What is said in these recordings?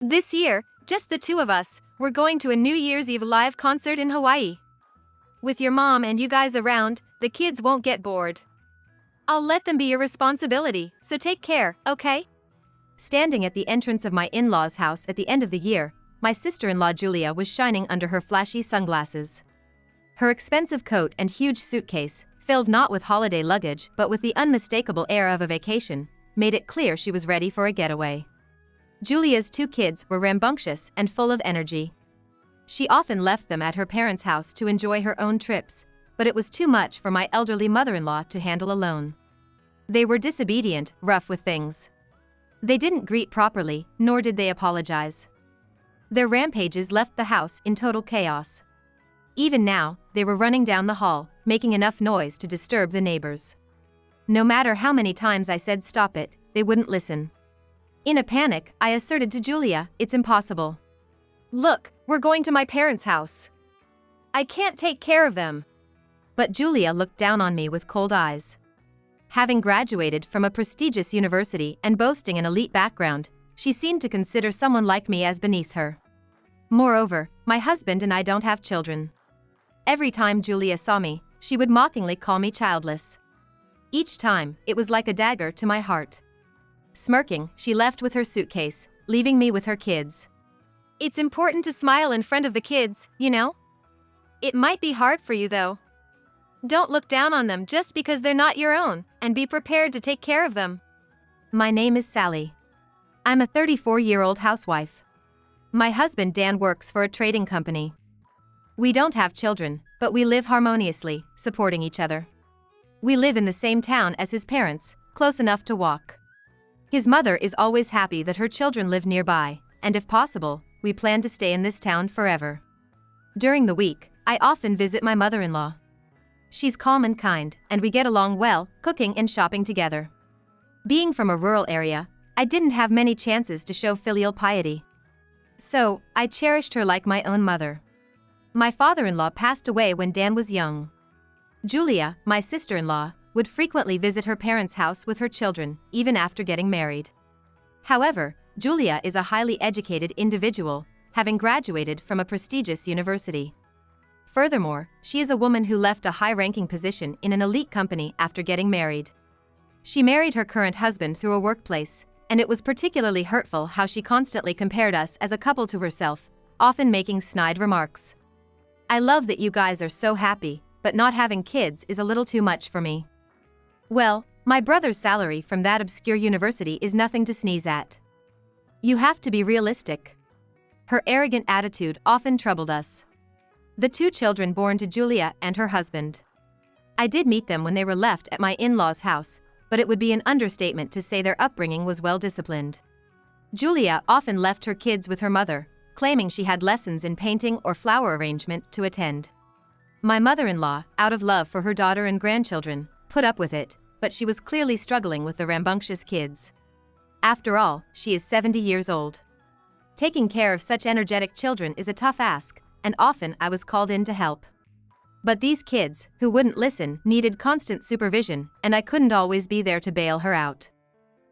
This year, just the two of us, we're going to a New Year's Eve live concert in Hawaii. With your mom and you guys around, the kids won't get bored. I'll let them be your responsibility, so take care, okay? Standing at the entrance of my in-laws' house at the end of the year, my sister-in-law Julia was shining under her flashy sunglasses. Her expensive coat and huge suitcase, filled not with holiday luggage but with the unmistakable air of a vacation, made it clear she was ready for a getaway. Julia's two kids were rambunctious and full of energy. She often left them at her parents' house to enjoy her own trips, but it was too much for my elderly mother-in-law to handle alone. They were disobedient, rough with things. They didn't greet properly, nor did they apologize. Their rampages left the house in total chaos. Even now, they were running down the hall, making enough noise to disturb the neighbors. No matter how many times I said stop it, they wouldn't listen. In a panic, I asserted to Julia, "It's impossible. Look, we're going to my parents' house. I can't take care of them." But Julia looked down on me with cold eyes. Having graduated from a prestigious university and boasting an elite background, she seemed to consider someone like me as beneath her. Moreover, my husband and I don't have children. Every time Julia saw me, she would mockingly call me childless. Each time, it was like a dagger to my heart. Smirking, she left with her suitcase, leaving me with her kids. It's important to smile in front of the kids, you know? It might be hard for you though. Don't look down on them just because they're not your own, and be prepared to take care of them. My name is Sally. I'm a 34-year-old housewife. My husband Dan works for a trading company. We don't have children, but we live harmoniously, supporting each other. We live in the same town as his parents, close enough to walk. His mother is always happy that her children live nearby, and if possible, we plan to stay in this town forever. During the week, I often visit my mother-in-law. She's calm and kind, and we get along well, cooking and shopping together. Being from a rural area, I didn't have many chances to show filial piety. So, I cherished her like my own mother. My father-in-law passed away when Dan was young. Julia, my sister-in-law, would frequently visit her parents' house with her children, even after getting married. However, Julia is a highly educated individual, having graduated from a prestigious university. Furthermore, she is a woman who left a high-ranking position in an elite company after getting married. She married her current husband through a workplace, and it was particularly hurtful how she constantly compared us as a couple to herself, often making snide remarks. "I love that you guys are so happy, but not having kids is a little too much for me." Well, my brother's salary from that obscure university is nothing to sneeze at. You have to be realistic. Her arrogant attitude often troubled us. The two children born to Julia and her husband. I did meet them when they were left at my in-laws' house, but it would be an understatement to say their upbringing was well-disciplined. Julia often left her kids with her mother, claiming she had lessons in painting or flower arrangement to attend. My mother-in-law, out of love for her daughter and grandchildren, put up with it, but she was clearly struggling with the rambunctious kids. After all, she is 70 years old. Taking care of such energetic children is a tough ask, and often I was called in to help. But these kids, who wouldn't listen, needed constant supervision, and I couldn't always be there to bail her out.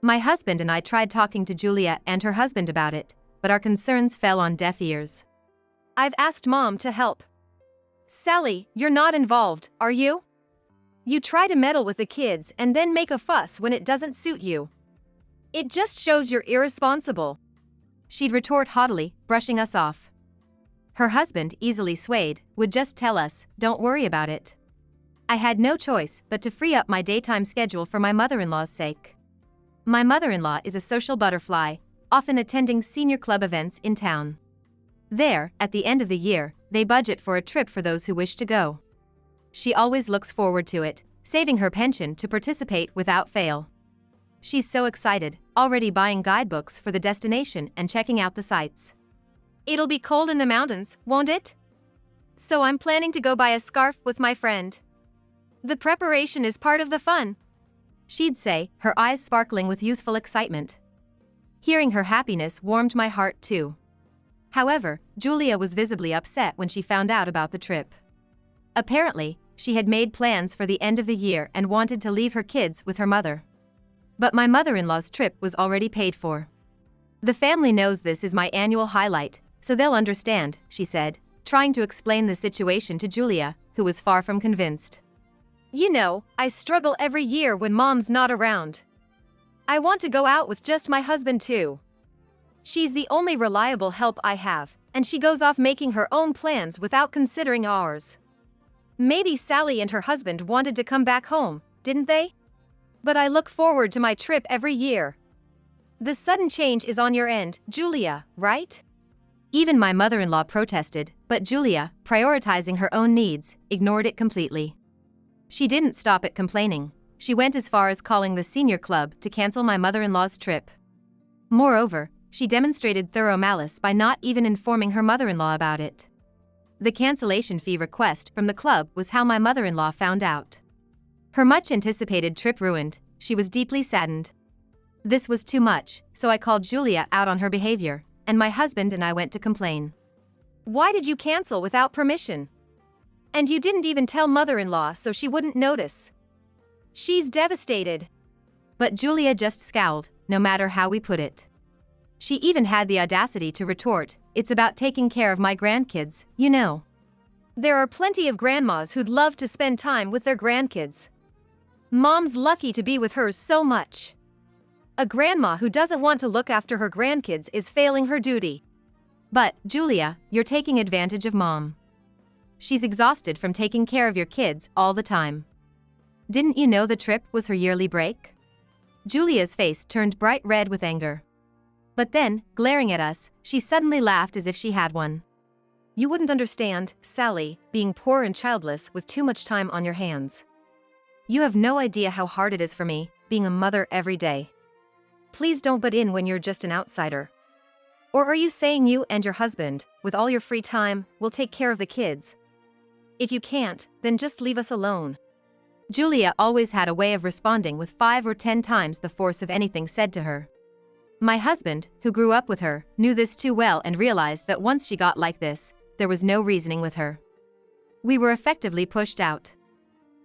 My husband and I tried talking to Julia and her husband about it, but our concerns fell on deaf ears. I've asked Mom to help. Sally, you're not involved, are you? You try to meddle with the kids and then make a fuss when it doesn't suit you. It just shows you're irresponsible. She'd retort haughtily, brushing us off. Her husband, easily swayed, would just tell us, "Don't worry about it." I had no choice but to free up my daytime schedule for my mother-in-law's sake. My mother-in-law is a social butterfly, often attending senior club events in town. There, at the end of the year, they budget for a trip for those who wish to go. She always looks forward to it, saving her pension to participate without fail. She's so excited, already buying guidebooks for the destination and checking out the sights. It'll be cold in the mountains, won't it? So I'm planning to go buy a scarf with my friend. The preparation is part of the fun, she'd say, her eyes sparkling with youthful excitement. Hearing her happiness warmed my heart too. However, Julia was visibly upset when she found out about the trip. Apparently, she had made plans for the end of the year and wanted to leave her kids with her mother. But my mother-in-law's trip was already paid for. The family knows this is my annual highlight, so they'll understand, she said, trying to explain the situation to Julia, who was far from convinced. You know, I struggle every year when Mom's not around. I want to go out with just my husband too. She's the only reliable help I have, and she goes off making her own plans without considering ours. Maybe Sally and her husband wanted to come back home, didn't they? But I look forward to my trip every year. The sudden change is on your end, Julia, right? Even my mother-in-law protested, but Julia, prioritizing her own needs, ignored it completely. She didn't stop at complaining. She went as far as calling the senior club to cancel my mother-in-law's trip. Moreover, she demonstrated thorough malice by not even informing her mother-in-law about it. The cancellation fee request from the club was how my mother-in-law found out. Her much-anticipated trip ruined, she was deeply saddened. This was too much, so I called Julia out on her behavior, and my husband and I went to complain. Why did you cancel without permission? And you didn't even tell mother-in-law so she wouldn't notice. She's devastated. But Julia just scowled, no matter how we put it. She even had the audacity to retort, "It's about taking care of my grandkids, you know." There are plenty of grandmas who'd love to spend time with their grandkids. Mom's lucky to be with hers so much. A grandma who doesn't want to look after her grandkids is failing her duty. But, Julia, you're taking advantage of Mom. She's exhausted from taking care of your kids all the time. Didn't you know the trip was her yearly break? Julia's face turned bright red with anger. But then, glaring at us, she suddenly laughed as if she had one. You wouldn't understand, Sally, being poor and childless with too much time on your hands. You have no idea how hard it is for me, being a mother every day. Please don't butt in when you're just an outsider. Or are you saying you and your husband, with all your free time, will take care of the kids? If you can't, then just leave us alone. Julia always had a way of responding with 5 or 10 times the force of anything said to her. My husband, who grew up with her, knew this too well and realized that once she got like this, there was no reasoning with her. We were effectively pushed out.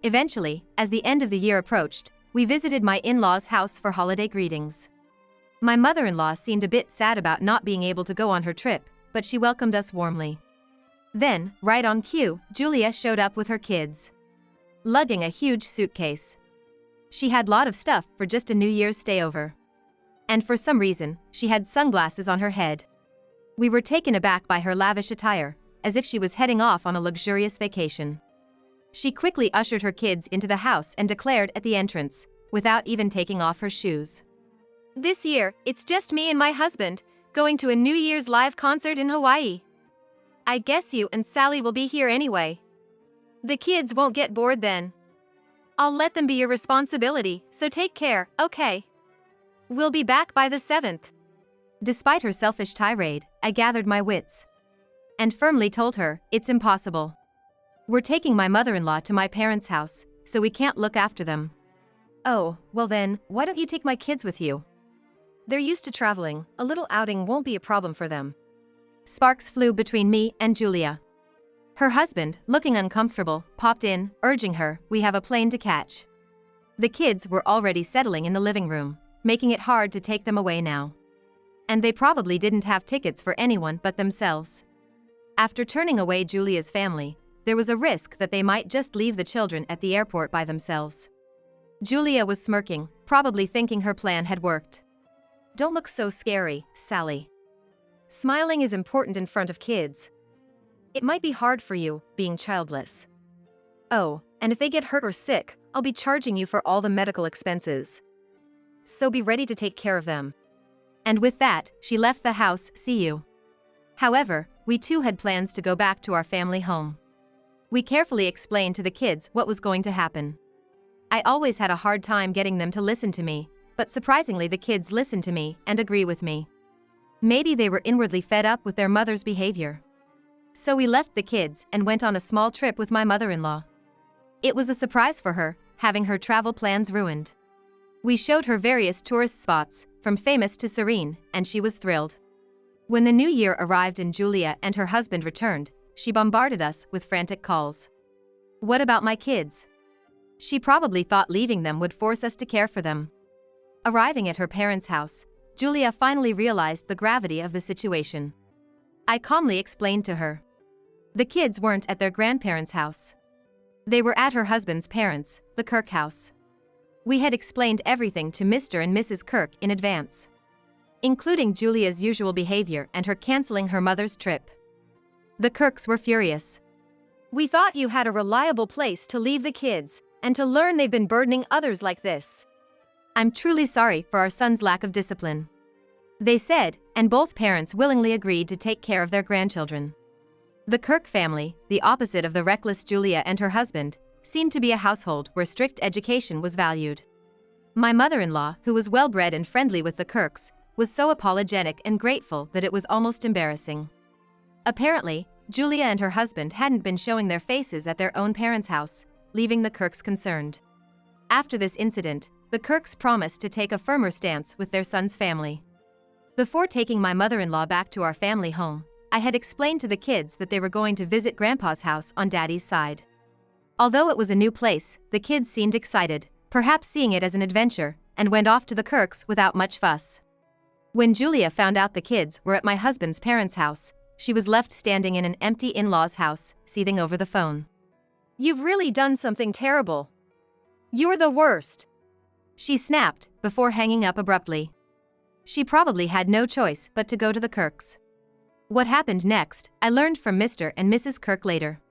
Eventually, as the end of the year approached, we visited my in-laws' house for holiday greetings. My mother-in-law seemed a bit sad about not being able to go on her trip, but she welcomed us warmly. Then, right on cue, Julia showed up with her kids, lugging a huge suitcase. She had a lot of stuff for just a New Year's stayover. And for some reason, she had sunglasses on her head. We were taken aback by her lavish attire, as if she was heading off on a luxurious vacation. She quickly ushered her kids into the house and declared at the entrance, without even taking off her shoes. This year, it's just me and my husband, going to a New Year's live concert in Hawaii. I guess you and Sally will be here anyway. The kids won't get bored then. I'll let them be your responsibility, so take care, okay? We'll be back by the 7th. Despite her selfish tirade, I gathered my wits and firmly told her, it's impossible. We're taking my mother-in-law to my parents' house, so we can't look after them. Oh, well then, why don't you take my kids with you? They're used to traveling, a little outing won't be a problem for them. Sparks flew between me and Julia. Her husband, looking uncomfortable, popped in, urging her, we have a plane to catch. The kids were already settling in the living room, making it hard to take them away now. And they probably didn't have tickets for anyone but themselves. After turning away Julia's family, there was a risk that they might just leave the children at the airport by themselves. Julia was smirking, probably thinking her plan had worked. Don't look so scary, Sally. Smiling is important in front of kids. It might be hard for you, being childless. Oh, and if they get hurt or sick, I'll be charging you for all the medical expenses. So be ready to take care of them. And with that, she left the house, see you. However, we too had plans to go back to our family home. We carefully explained to the kids what was going to happen. I always had a hard time getting them to listen to me, but surprisingly the kids listened to me and agree with me. Maybe they were inwardly fed up with their mother's behavior. So we left the kids and went on a small trip with my mother-in-law. It was a surprise for her, having her travel plans ruined. We showed her various tourist spots, from famous to serene, and she was thrilled. When the new year arrived and Julia and her husband returned, she bombarded us with frantic calls. What about my kids? She probably thought leaving them would force us to care for them. Arriving at her parents' house, Julia finally realized the gravity of the situation. I calmly explained to her. The kids weren't at their grandparents' house. They were at her husband's parents', the Kirk house. We had explained everything to Mr. and Mrs. Kirk in advance, including Julia's usual behavior and her canceling her mother's trip. The Kirks were furious. We thought you had a reliable place to leave the kids, and to learn they've been burdening others like this. I'm truly sorry for our son's lack of discipline, they said, and both parents willingly agreed to take care of their grandchildren. The Kirk family, the opposite of the reckless Julia and her husband, seemed to be a household where strict education was valued. My mother-in-law, who was well-bred and friendly with the Kirks, was so apologetic and grateful that it was almost embarrassing. Apparently, Julia and her husband hadn't been showing their faces at their own parents' house, leaving the Kirks concerned. After this incident, the Kirks promised to take a firmer stance with their son's family. Before taking my mother-in-law back to our family home, I had explained to the kids that they were going to visit Grandpa's house on Daddy's side. Although it was a new place, the kids seemed excited, perhaps seeing it as an adventure, and went off to the Kirks without much fuss. When Julia found out the kids were at my husband's parents' house, she was left standing in an empty in-laws' house, seething over the phone. You've really done something terrible. You're the worst, she snapped, before hanging up abruptly. She probably had no choice but to go to the Kirks. What happened next, I learned from Mr. and Mrs. Kirk later.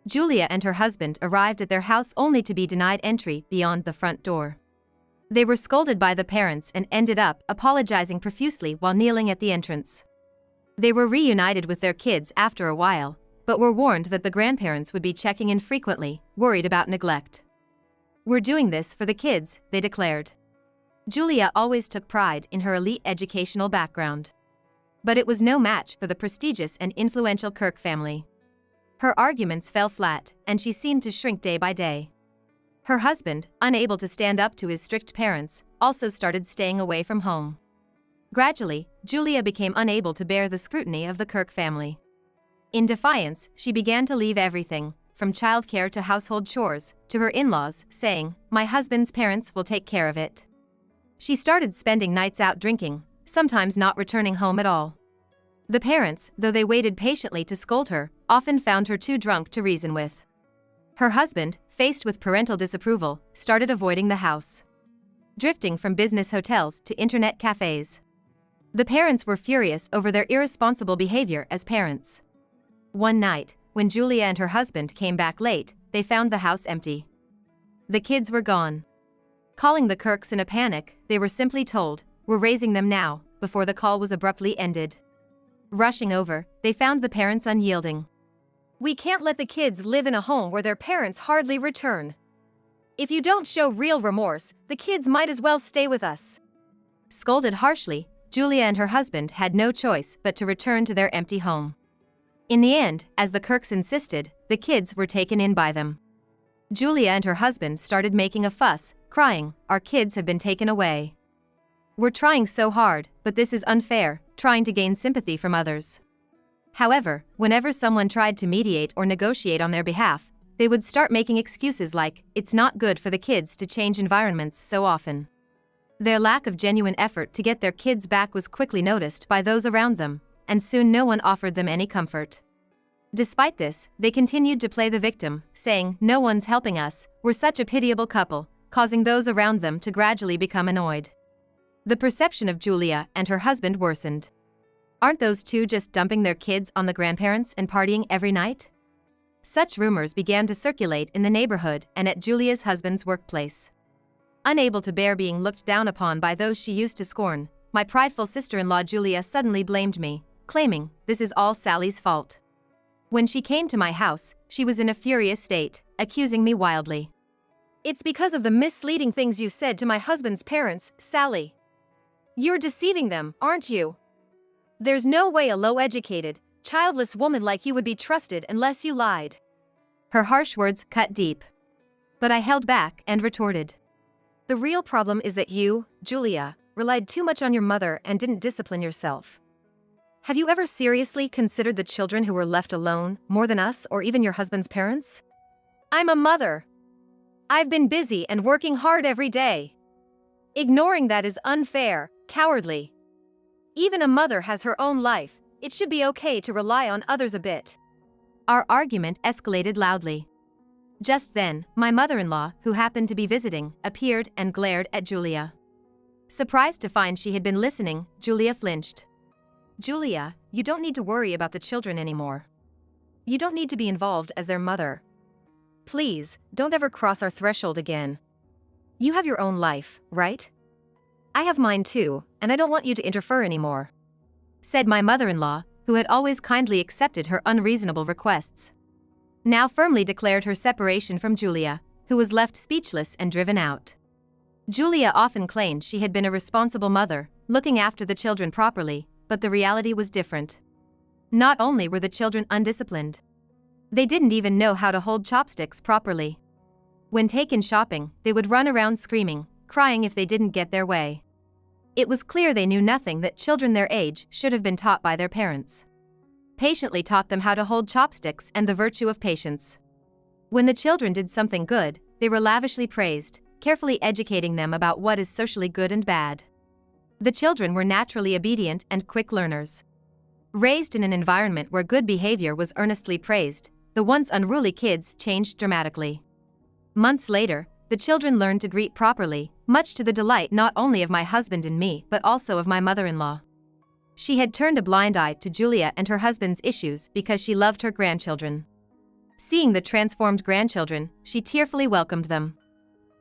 Julia and her husband arrived at their house only to be denied entry beyond the front door. They were scolded by the parents and ended up apologizing profusely while kneeling at the entrance. They were reunited with their kids after a while, but were warned that the grandparents would be checking in frequently, worried about neglect. We're doing this for the kids, they declared. Julia always took pride in her elite educational background. But it was no match for the prestigious and influential Kirk family. Her arguments fell flat, and she seemed to shrink day by day. Her husband, unable to stand up to his strict parents, also started staying away from home. Gradually, Julia became unable to bear the scrutiny of the Kirk family. In defiance, she began to leave everything, from childcare to household chores, to her in-laws, saying, "My husband's parents will take care of it." She started spending nights out drinking, sometimes not returning home at all. The parents, though they waited patiently to scold her, often found her too drunk to reason with. Her husband, faced with parental disapproval, started avoiding the house, drifting from business hotels to internet cafes. The parents were furious over their irresponsible behavior as parents. One night, when Julia and her husband came back late, they found the house empty. The kids were gone. Calling the Kirks in a panic, they were simply told, "We're raising them now," before the call was abruptly ended. Rushing over, they found the parents unyielding. We can't let the kids live in a home where their parents hardly return. If you don't show real remorse, the kids might as well stay with us. Scolded harshly, Julia and her husband had no choice but to return to their empty home. In the end, as the Kirks insisted, the kids were taken in by them. Julia and her husband started making a fuss, crying, "Our kids have been taken away. We're trying so hard, but this is unfair," trying to gain sympathy from others. However, whenever someone tried to mediate or negotiate on their behalf, they would start making excuses like, "It's not good for the kids to change environments so often." Their lack of genuine effort to get their kids back was quickly noticed by those around them, and soon no one offered them any comfort. Despite this, they continued to play the victim, saying, "No one's helping us, we're such a pitiable couple," causing those around them to gradually become annoyed. The perception of Julia and her husband worsened. Aren't those two just dumping their kids on the grandparents and partying every night? Such rumors began to circulate in the neighborhood and at Julia's husband's workplace. Unable to bear being looked down upon by those she used to scorn, my prideful sister-in-law Julia suddenly blamed me, claiming, "This is all Sally's fault." When she came to my house, she was in a furious state, accusing me wildly. It's because of the misleading things you said to my husband's parents, Sally. You're deceiving them, aren't you? There's no way a low-educated, childless woman like you would be trusted unless you lied. Her harsh words cut deep. But I held back and retorted. The real problem is that you, Julia, relied too much on your mother and didn't discipline yourself. Have you ever seriously considered the children who were left alone, more than us or even your husband's parents? I'm a mother. I've been busy and working hard every day. Ignoring that is unfair, cowardly, Even a mother has her own life, it should be okay to rely on others a bit. Our argument escalated loudly. Just then, my mother-in-law, who happened to be visiting, appeared and glared at Julia. Surprised to find she had been listening, Julia flinched. "Julia, you don't need to worry about the children anymore. You don't need to be involved as their mother. Please, don't ever cross our threshold again. You have your own life, right? I have mine too, and I don't want you to interfere anymore," said my mother-in-law, who had always kindly accepted her unreasonable requests. Now firmly declared her separation from Julia, who was left speechless and driven out. Julia often claimed she had been a responsible mother, looking after the children properly, but the reality was different. Not only were the children undisciplined, they didn't even know how to hold chopsticks properly. When taken shopping, they would run around screaming, crying if they didn't get their way. It was clear they knew nothing that children their age should have been taught by their parents. Patiently taught them how to hold chopsticks and the virtue of patience. When the children did something good, they were lavishly praised, carefully educating them about what is socially good and bad. The children were naturally obedient and quick learners. Raised in an environment where good behavior was earnestly praised, the once unruly kids changed dramatically. Months later, the children learned to greet properly, much to the delight not only of my husband and me but also of my mother-in-law. She had turned a blind eye to Julia and her husband's issues because she loved her grandchildren. Seeing the transformed grandchildren, she tearfully welcomed them.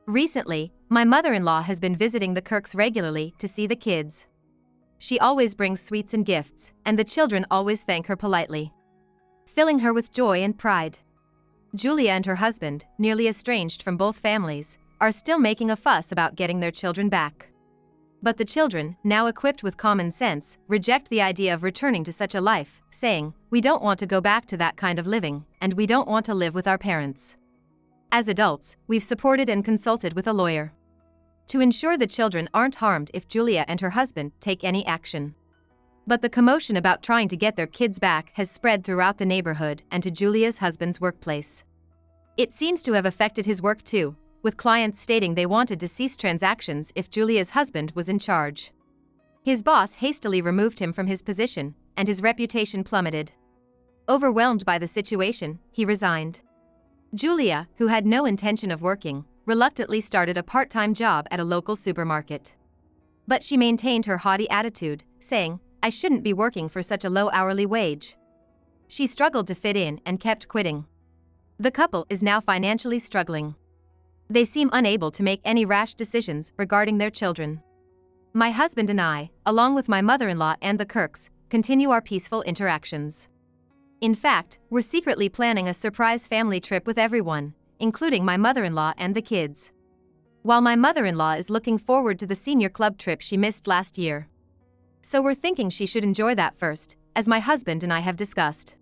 Recently, my mother-in-law has been visiting the Kirks regularly to see the kids. She always brings sweets and gifts, and the children always thank her politely, filling her with joy and pride. Julia and her husband, nearly estranged from both families, are still making a fuss about getting their children back. But the children, now equipped with common sense, reject the idea of returning to such a life, saying, "We don't want to go back to that kind of living, and we don't want to live with our parents." As adults, we've supported and consulted with a lawyer to ensure the children aren't harmed if Julia and her husband take any action. But the commotion about trying to get their kids back has spread throughout the neighborhood and to Julia's husband's workplace. It seems to have affected his work too, with clients stating they wanted to cease transactions if Julia's husband was in charge. His boss hastily removed him from his position, and his reputation plummeted. Overwhelmed by the situation, he resigned. Julia, who had no intention of working, reluctantly started a part-time job at a local supermarket. But she maintained her haughty attitude, saying, "I shouldn't be working for such a low hourly wage." She struggled to fit in and kept quitting. The couple is now financially struggling. They seem unable to make any rash decisions regarding their children. My husband and I, along with my mother-in-law and the Kirks, continue our peaceful interactions. In fact, we're secretly planning a surprise family trip with everyone, including my mother-in-law and the kids. While my mother-in-law is looking forward to the senior club trip she missed last year. So we're thinking she should enjoy that first, as my husband and I have discussed.